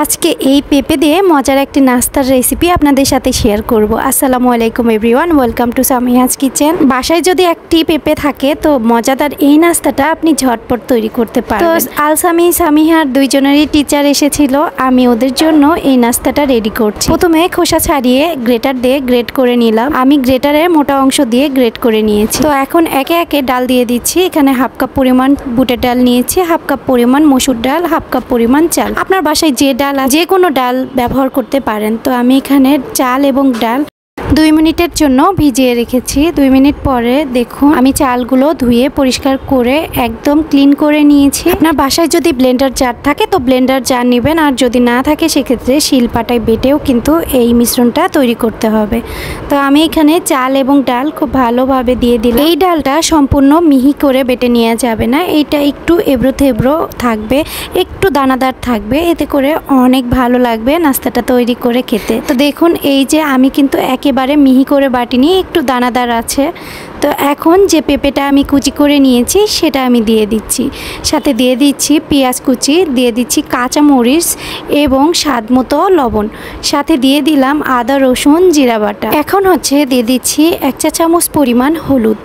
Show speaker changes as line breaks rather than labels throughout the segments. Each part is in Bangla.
আজকে এই পেঁপে দিয়ে মজার একটি নাস্তার রেসিপি আপনাদের সাথে শেয়ার করব। আসসালামু আলাইকুম এভরিওয়ান, ওয়েলকাম টু সামিহাস কিচেন। বাসায় যদি একটি পেঁপে থাকে তো মজাদার এই নাস্তাটা আপনি ঝটপট তৈরি করতে পারেন। তো সামিহার দুইজনেরই টিচার এসেছিল, আমি ওদের জন্য এই নাস্তাটা রেডি করছি। প্রথমে খোসা ছাড়িয়ে গ্রেটার দিয়ে গ্রেট করে নিলাম। আমি গ্রেটারের মোটা অংশ দিয়ে গ্রেট করে নিয়েছি। তো এখন একে একে ডাল দিয়ে দিচ্ছি। এখানে হাফ কাপ পরিমাণ বুটের ডাল নিয়েছি, হাফ কাপ পরিমাণ মসুর ডাল, হাফ কাপ পরিমাণ চাল। আপনার বাসায় যে ডাল যে কোনো ডাল ব্যবহার করতে পারেন। তো আমি এখানে চাল এবং ডাল 2 মিনিটের জন্য ভিজিয়ে রেখেছি। 2 মিনিট পরে দেখুন আমি চালগুলো ধুয়ে পরিষ্কার করে একদম ক্লিন করে নিয়েছি। আপনার বাসায় যদি ব্লেন্ডার জার থাকে তো ব্লেন্ডার জার নেবেন, আর যদি না থাকে সেক্ষেত্রে শিলপাটায় বেটেও কিন্তু এই মিশ্রণটা তৈরি করতে হবে। তো আমি এখানে চাল এবং ডাল খুব ভালোভাবে দিয়ে দিলাম। এই ডালটা সম্পূর্ণ মিহি করে বেটে নেওয়া যাবে না, এইটা একটু এবড়ো থেবড়ো থাকবে, একটু দানাদার থাকবে, এতে করে অনেক ভালো লাগবে নাস্তাটা তৈরি করে খেতে। তো দেখুন এই যে আমি কিন্তু একেবারে মিহি করে বাটিনি, একটু দানাদার আছে। তো এখন যে পেঁপেটা আমি কুচি করে নিয়েছি সেটা আমি দিয়ে দিচ্ছি। সাথে দিয়ে দিচ্ছি পেঁয়াজ কুচি, দিয়ে দিচ্ছি কাঁচামরিচ এবং স্বাদ মতো লবণ, সাথে দিয়ে দিলাম আদা রসুন জিরা বাটা। এখন দিয়ে দিচ্ছি 1 চা চামচ পরিমাণ হলুদ।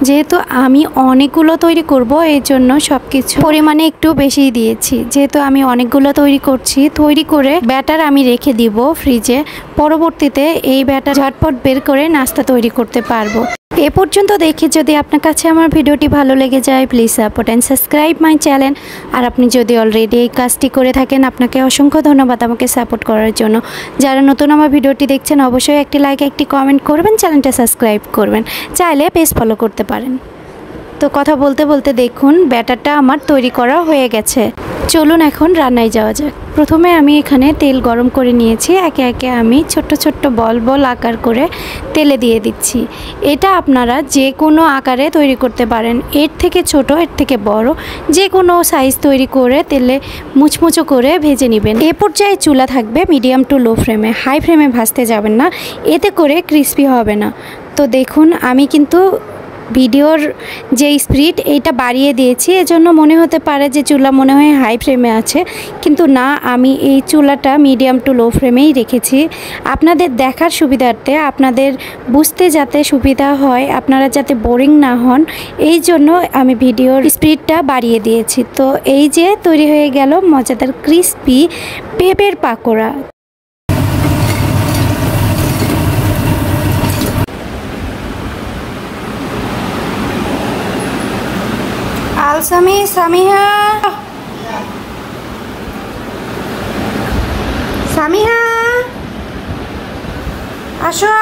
যেহেতু আমি অনেকগুলো তৈরি করব এই জন্য সব কিছু পরিমাণে একটু বেশি দিয়েছি। যেহেতু আমি অনেকগুলো তৈরি করছি, তৈরি করে ব্যাটার আমি রেখে দিব ফ্রিজে। পরবর্তীতে এই ব্যাটার ঝটপট বের করে নাস্তা তৈরি করতে পারবো। এ পর্যন্ত দেখে যদি আপনার কাছে আমার ভিডিওটি ভালো লেগে যায় please support and subscribe my channel. আর আপনি যদি অলরেডি এই কাজটি করে থাকেন আপনাকে অসংখ্য ধন্যবাদ আমাকে সাপোর্ট করার জন্য। যারা নতুন আমার ভিডিওটি দেখছেন অবশ্যই একটি লাইক একটি কমেন্ট করবেন, চ্যানেলটা সাবস্ক্রাইব করবেন, চাইলে পেজ ফলো করতে পারেন। তো কথা বলতে বলতে দেখুন ব্যাটারটা আমার তৈরি করা হয়ে গেছে। চলুন এখন রান্নায় যাওয়া যাক। প্রথমে আমি এখানে তেল গরম করে নিয়েছি। একে একে আমি ছোট্ট ছোট্ট বল বল আকার করে তেলে দিয়ে দিচ্ছি। এটা আপনারা যে কোনো আকারে তৈরি করতে পারেন, এর থেকে ছোট এর থেকে বড় যে কোনো সাইজ তৈরি করে তেলে মুচমুচো করে ভেজে নেবেন। এ পর্যায়ে চুলা থাকবে মিডিয়াম টু লো ফ্লেমে, হাই ফ্লেমে ভাজতে যাবেন না, এতে করে ক্রিস্পি হবে না। তো দেখুন আমি কিন্তু ভিডিওর যে স্পিড এইটা বাড়িয়ে দিয়েছি, এজন্য মনে হতে পারে যে চুলা মনে হয় হাই ফ্লেমে আছে, কিন্তু না, আমি এই চুলাটা মিডিয়াম টু লো ফ্লেমেই রেখেছি আপনাদের দেখার সুবিধার্থে, আপনাদের বুঝতে যাতে সুবিধা হয়, আপনারা যাতে বোরিং না হন, এই জন্য আমি ভিডিওর স্পিডটা বাড়িয়ে দিয়েছি। তো এই যে তৈরি হয়ে গেল মজাদার ক্রিস্পি পেঁপের পাকোড়া। সামিহা আসো।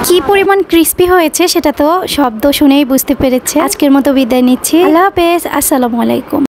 কি পরিমাণ ক্রিস্পি হয়েছে সেটা তো শব্দ শুনেই বুঝতে পেরেছে। আজকের মতো বিদায় নিচ্ছি। আল্লাহ হাফেজ, আসসালামু আলাইকুম।